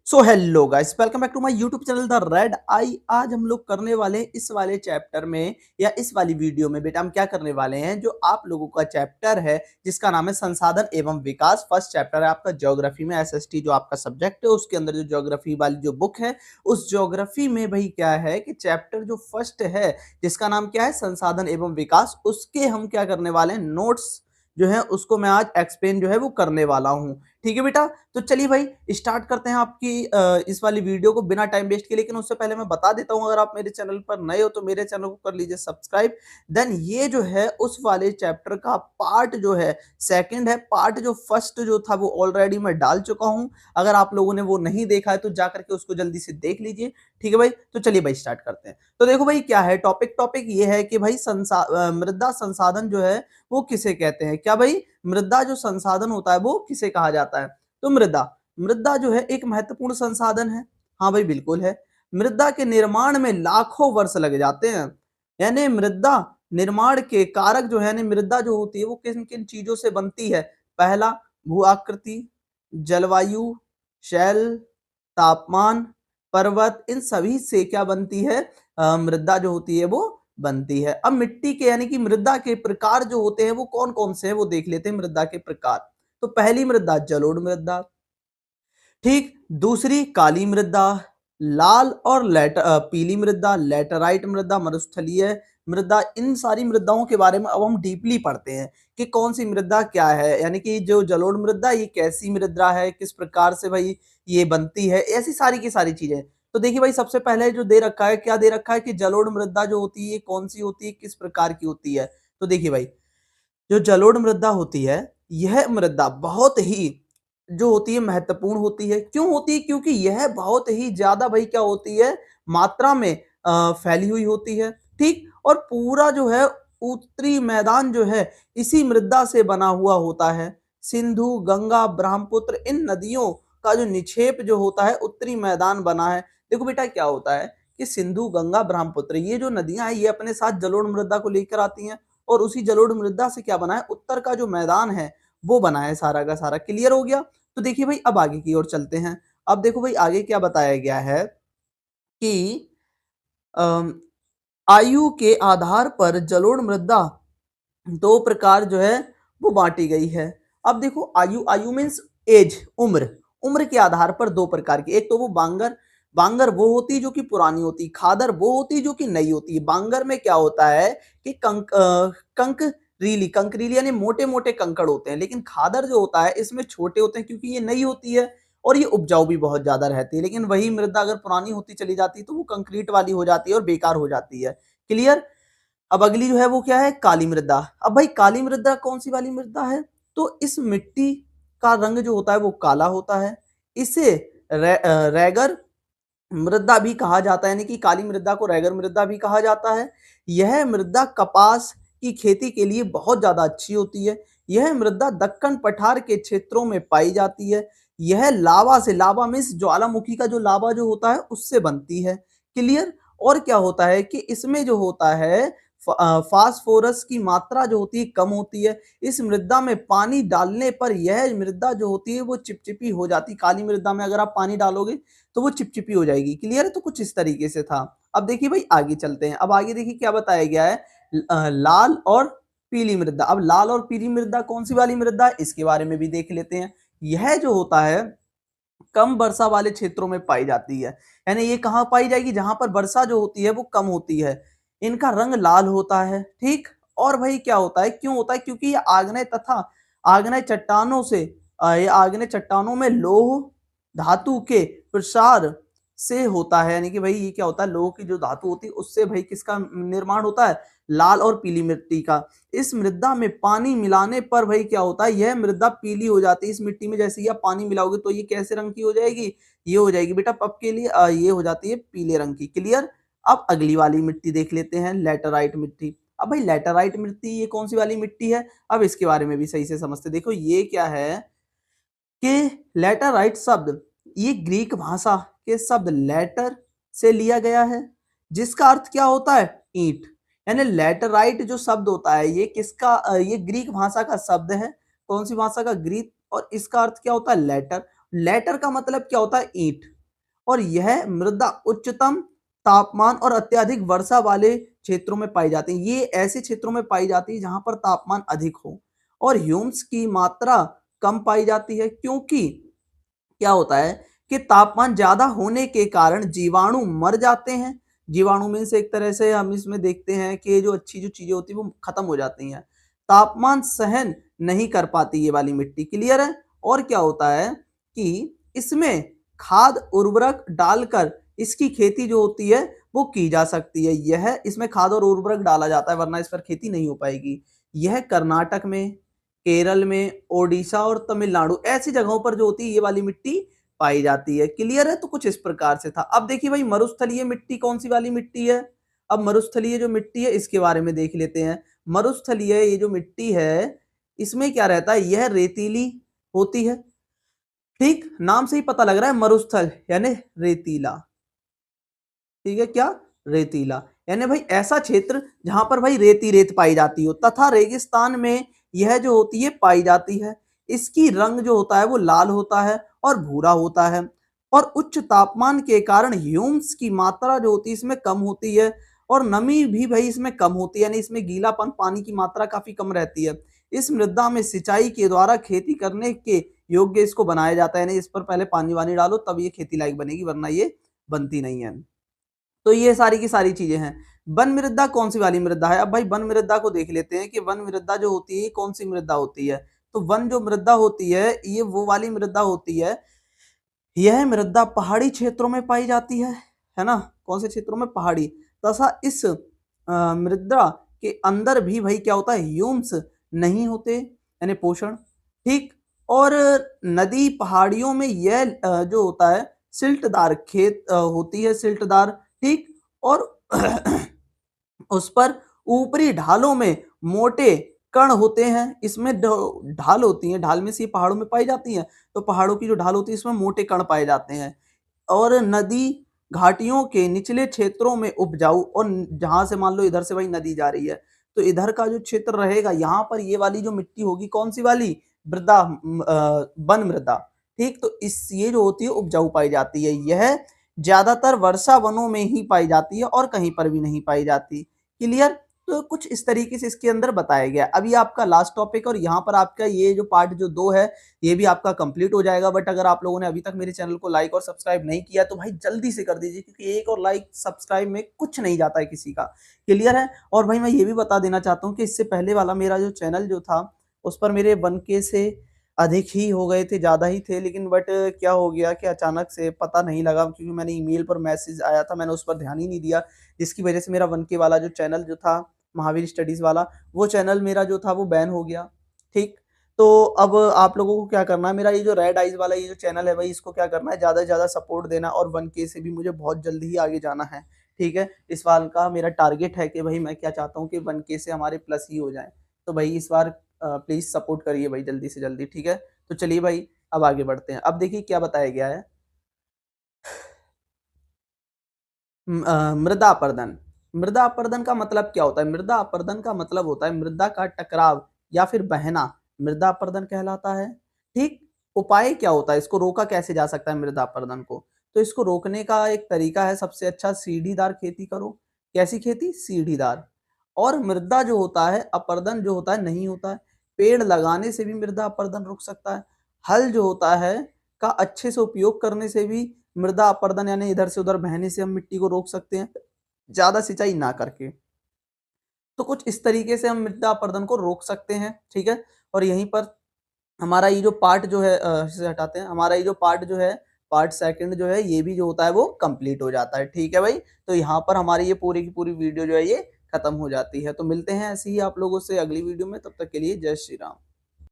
So hello guys, welcome back to my YouTube channel the red eye. आज हम लोग करने वाले हैं इस वाले चैप्टर में या इस वाली वीडियो में बेटा हम क्या करने वाले हैं, जो आप लोगों का चैप्टर है जिसका नाम है संसाधन एवं विकास। फर्स्ट चैप्टर है आपका ज्योग्राफी में, एसएसटी जो आपका सब्जेक्ट है उसके अंदर जो ज्योग्राफी वाली जो बुक है उस ज्योग्राफी में भाई क्या है कि चैप्टर जो फर्स्ट है जिसका नाम क्या है संसाधन एवं विकास, उसके हम क्या करने वाले हैं नोट्स जो है उसको मैं आज एक्सप्लेन जो है वो करने वाला हूँ। ठीक है बेटा, तो चलिए भाई स्टार्ट करते हैं आपकी इस वाली वीडियो को बिना टाइम वेस्ट के। लेकिन उससे पहले मैं बता देता हूं, अगर आप मेरे चैनल पर नए हो तो मेरे चैनल को कर लीजिए सब्सक्राइब। देन ये जो है उस वाले चैप्टर का पार्ट जो है सेकंड है। पार्ट जो फर्स्ट जो था वो ऑलरेडी मैं डाल चुका हूं, अगर आप लोगों ने वो नहीं देखा है तो जा करके उसको जल्दी से देख लीजिए। ठीक है भाई, तो चलिए भाई स्टार्ट करते हैं। तो देखो भाई क्या है टॉपिक ये है कि भाई मृदा संसाधन जो है वो किसे कहते हैं। क्या भाई, मृदा जो संसाधन होता है वो किसे कहा जाता है। तो मृदा मृदा जो है एक महत्वपूर्ण संसाधन है। हाँ भाई बिल्कुल है। मृदा के निर्माण में लाखों वर्ष लग जाते हैं। यानी मृदा निर्माण के कारक जो है, यानी मृदा जो होती है वो किन किन चीजों से बनती है। पहला, भू आकृति, जलवायु, शैल, तापमान, पर्वत, इन सभी से क्या बनती है, मृदा जो होती है वो बनती है। अब मिट्टी के यानी कि मृदा के प्रकार जो होते हैं वो कौन कौन से हैं वो देख लेते हैं। मृदा के प्रकार, तो पहली मृदा जलोढ़ मृदा, ठीक। दूसरी काली मृदा, लाल और पीली मृदा, लेटराइट मृदा, मरुस्थलीय मृदा। इन सारी मृदाओं के बारे में अब हम डीपली पढ़ते हैं कि कौन सी मृदा क्या है, यानी कि जो जलोढ़ मृदा ये कैसी मृदा है, किस प्रकार से भाई ये बनती है, ऐसी सारी की सारी चीजें। तो देखिए भाई सबसे पहले जो दे रखा है, क्या दे रखा है कि जलोढ़ मृदा जो होती है कौन सी होती है, किस प्रकार की होती है। तो देखिए भाई जो जलोढ़ मृदा होती है यह मृदा बहुत ही जो होती है महत्वपूर्ण होती है। क्यों होती है? क्योंकि यह बहुत ही ज्यादा भाई क्या होती है, मात्रा में फैली हुई होती है। ठीक, और पूरा जो है उत्तरी मैदान जो है इसी मृदा से बना हुआ होता है। सिंधु, गंगा, ब्रह्मपुत्र इन नदियों का जो निक्षेप जो होता है उत्तरी मैदान बना है। देखो बेटा क्या होता है कि सिंधु, गंगा, ब्रह्मपुत्र ये जो नदियां हैं ये अपने साथ जलोढ़ मृदा को लेकर आती हैं, और उसी जलोढ़ मृदा से क्या बना है, उत्तर का जो मैदान है वो बना है सारा का सारा। क्लियर हो गया? तो देखिए भाई अब आगे की ओर चलते हैं। अब देखो भाई आगे क्या बताया गया है कि अम, आयु के आधार पर जलोढ़ मृदा दो प्रकार जो है वो बांटी गई है। अब देखो आयु, आयु मीन्स एज, उम्र। उम्र के आधार पर दो प्रकार की, एक तो वो बांगर, बांगर वो होती है जो कि पुरानी होती है, खादर वो होती है जो कि नई होती है। बांगर में क्या होता है कि कंकरीली यानी मोटे मोटे कंकड़ होते हैं, लेकिन खादर जो होता है इसमें छोटे होते हैं क्योंकि ये नई होती है और ये उपजाऊ भी बहुत ज्यादा रहती है। लेकिन वही मृदा अगर पुरानी होती चली जाती है तो वो कंक्रीट वाली हो जाती है और बेकार हो जाती है। क्लियर? अब अगली जो है वो क्या है, काली मृदा। अब भाई काली मृदा कौन सी वाली मृदा है, तो इस मिट्टी का रंग जो होता है वो काला होता है। इसे रैगर मृदा भी कहा जाता है, यानी कि काली मृदा को रैगर मृदा भी कहा जाता है। यह मृदा कपास की खेती के लिए बहुत ज्यादा अच्छी होती है। यह मृदा दक्कन पठार के क्षेत्रों में पाई जाती है। यह लावा से, लावा मीन्स ज्वालामुखी का जो लावा जो होता है उससे बनती है। क्लियर? और क्या होता है कि इसमें जो होता है फास्फोरस की मात्रा जो होती है कम होती है। इस मृदा में पानी डालने पर यह मृदा जो होती है वो चिपचिपी हो जाती है। काली मृदा में अगर आप पानी डालोगे तो वो चिपचिपी हो जाएगी। क्लियर है? तो कुछ इस तरीके से था। अब देखिए भाई आगे चलते हैं। अब आगे देखिए क्या बताया गया है, लाल और पीली मृदा। अब लाल और पीली मृदा कौन सी वाली मृदा है इसके बारे में भी देख लेते हैं। यह जो होता है कम वर्षा वाले क्षेत्रों में पाई जाती है। यानी ये कहाँ पाई जाएगी, जहां पर वर्षा जो होती है वो कम होती है। इनका रंग लाल होता है। ठीक, और भाई क्या होता है, क्यों होता है, क्योंकि ये आग्नेय तथा आग्नेय चट्टानों से ये आग्नेय चट्टानों में लौह धातु के प्रसार से होता है। यानी कि भाई ये क्या होता है, लौह की जो धातु होती है उससे भाई किसका निर्माण होता है, लाल और पीली मिट्टी का। इस मृदा में पानी मिलाने पर भाई क्या होता है, यह मृदा पीली हो जाती है। इस मिट्टी में जैसे ही आप पानी मिलाओगे तो ये कैसे रंग की हो जाएगी, ये हो जाएगी बेटा पप के लिए ये हो जाती है पीले रंग की। क्लियर? अब अगली वाली मिट्टी देख लेते हैं, लेटराइट मिट्टी। अब भाई लेटराइट मिट्टी ये कौन सी वाली मिट्टी है, अब इसके बारे में भी सही से समझते। देखो ये क्या है कि लेटराइट शब्द ये ग्रीक भाषा के शब्द लेटर से लिया गया है, जिसका अर्थ क्या होता है, ईंट। यानी लेटराइट जो शब्द होता है ये किसका, ये ग्रीक भाषा का शब्द है। कौन सी भाषा का, ग्रीक। और इसका अर्थ क्या होता है, लेटर। लेटर का मतलब क्या होता है, ईंट। और यह मृदा उच्चतम तापमान और अत्यधिक वर्षा वाले क्षेत्रों में पाई जाती है। ये ऐसे क्षेत्रों में पाई जाती है जहां पर तापमान अधिक हो और ह्यूम्स की मात्रा कम पाई जाती है, क्योंकि क्या होता है कि तापमान ज्यादा होने के कारण जीवाणु मर जाते हैं। जीवाणु में से एक तरह से हम इसमें देखते हैं कि जो अच्छी जो चीजें होती है वो खत्म हो जाती हैं। तापमान सहन नहीं कर पाती ये वाली मिट्टी। क्लियर है। और क्या होता है कि इसमें खाद उर्वरक डालकर इसकी खेती जो होती है वो की जा सकती है। यह इसमें खाद और उर्वरक डाला जाता है, वरना इस पर खेती नहीं हो पाएगी। यह कर्नाटक में, केरल में, ओडिशा और तमिलनाडु ऐसी जगहों पर जो होती है ये वाली मिट्टी पाई जाती है। क्लियर है। तो कुछ इस प्रकार से था। अब देखिए भाई, मरुस्थलीय मिट्टी कौन सी वाली मिट्टी है। अब मरुस्थलीय जो मिट्टी है इसके बारे में देख लेते हैं। मरुस्थलीय ये जो मिट्टी है इसमें क्या रहता है, यह रेतीली होती है। ठीक, नाम से ही पता लग रहा है मरुस्थल यानी रेतीला। ठीक है, क्या रेतीला यानी भाई ऐसा क्षेत्र जहां पर भाई रेती रेत पाई जाती हो, तथा रेगिस्तान में यह जो होती है पाई जाती है। इसकी रंग जो होता है वो लाल होता है और भूरा होता है। और उच्च तापमान के कारण ह्यूम्स की मात्रा जो होती है इसमें कम होती है और नमी भी भाई इसमें कम होती है, यानी इसमें गीलापन, पानी की मात्रा काफी कम रहती है। इस मृदा में सिंचाई के द्वारा खेती करने के योग्य इसको बनाया जाता है, यानी इस पर पहले पानी वानी डालो तब ये खेती लायक बनेगी, वरना ये बनती नहीं है। तो ये सारी की सारी चीजें हैं। वन मृदा कौन सी वाली मृदा है। अब भाई वन मृदा को देख लेते हैं कि वन मृदा जो होती है कौन सी मृदा होती है। तो वन जो मृदा होती है ये वो वाली मृदा होती है, यह मृदा पहाड़ी क्षेत्रों में पाई जाती है ना। कौन से क्षेत्रों में, पहाड़ी। तथा इस मृदा के अंदर भी भाई क्या होता है, ह्यूम्स नहीं होते यानी पोषण। ठीक। और नदी पहाड़ियों में यह जो होता है सिल्टदार खेत होती है, सिल्टदार। ठीक। और उस पर ऊपरी ढालों में मोटे कण होते हैं। इसमें ढाल होती है, ढाल में से ये पहाड़ों में पाई जाती है। तो पहाड़ों की जो ढाल होती है इसमें मोटे कण पाए जाते हैं। और नदी घाटियों के निचले क्षेत्रों में उपजाऊ, और जहां से मान लो इधर से भाई नदी जा रही है तो इधर का जो क्षेत्र रहेगा यहाँ पर ये वाली जो मिट्टी होगी कौन सी वाली, मृदा, वन मृदा। ठीक। तो इस ये जो होती है उपजाऊ पाई जाती है। यह ज्यादातर वर्षा वनों में ही पाई जाती है और कहीं पर भी नहीं पाई जाती। क्लियर। तो कुछ इस तरीके से इसके अंदर बताया गया। अभी आपका लास्ट टॉपिक, और यहाँ पर आपका ये जो पार्ट जो 2 है ये भी आपका कंप्लीट हो जाएगा। बट अगर आप लोगों ने अभी तक मेरे चैनल को लाइक और सब्सक्राइब नहीं किया तो भाई जल्दी से कर दीजिए, क्योंकि एक और लाइक सब्सक्राइब में कुछ नहीं जाता है किसी का। क्लियर है। और भाई मैं ये भी बता देना चाहता हूँ कि इससे पहले वाला मेरा जो चैनल जो था उस पर मेरे 1K से अधिक ही हो गए थे, ज़्यादा ही थे। लेकिन बट क्या हो गया कि अचानक से पता नहीं लगा, क्योंकि मैंने ईमेल पर मैसेज आया था, मैंने उस पर ध्यान ही नहीं दिया, जिसकी वजह से मेरा 1K वाला जो चैनल जो था महावीर स्टडीज वाला, वो चैनल मेरा जो था वो बैन हो गया। ठीक। तो अब आप लोगों को क्या करना है, मेरा ये जो रेड आइज वाला ये जो चैनल है भाई इसको क्या करना है, ज़्यादा से ज़्यादा सपोर्ट देना, और 1K से भी मुझे बहुत जल्दी ही आगे जाना है। ठीक है। इस बार का मेरा टारगेट है कि भाई मैं क्या चाहता हूँ कि 1K से हमारे प्लस ही हो जाए। तो भाई इस बार प्लीज़ सपोर्ट करिए भाई जल्दी से जल्दी। ठीक है। तो चलिए भाई अब आगे बढ़ते हैं। अब देखिए क्या बताया गया है। मृदा अपर्दन। मृदा अपर्दन का मतलब क्या होता है। मृदा अपर्दन का मतलब होता है मृदा का टकराव या फिर बहना, मृदा अपर्दन कहलाता है। ठीक। उपाय क्या होता है, इसको रोका कैसे जा सकता है मृदा अपर्दन को। तो इसको रोकने का एक तरीका है, सबसे अच्छा सीढ़ीदार खेती करो। कैसी खेती, सीढ़ीदार। और मृदा जो होता है अपर्दन जो होता है नहीं होता है। पेड़ लगाने से भी मृदा अपर्दन रुक सकता है। हल जो होता है का अच्छे से उपयोग करने से भी मृदा अपर्दन यानी इधर से उधर बहने से हम मिट्टी को रोक सकते हैं, ज्यादा सिंचाई ना करके। तो कुछ इस तरीके से हम मृदा अपर्दन को रोक सकते हैं। ठीक है। और यहीं पर हमारा ये जो पार्ट जो है इसे हटाते हैं, हमारा ये जो पार्ट जो है पार्ट सेकंड जो है ये भी जो होता है वो कंप्लीट हो जाता है। ठीक है भाई। तो यहाँ पर हमारी ये पूरी की पूरी वीडियो जो है ये खत्म हो जाती है। तो मिलते हैं ऐसे ही आप लोगों से अगली वीडियो में, तब तक के लिए जय श्री राम।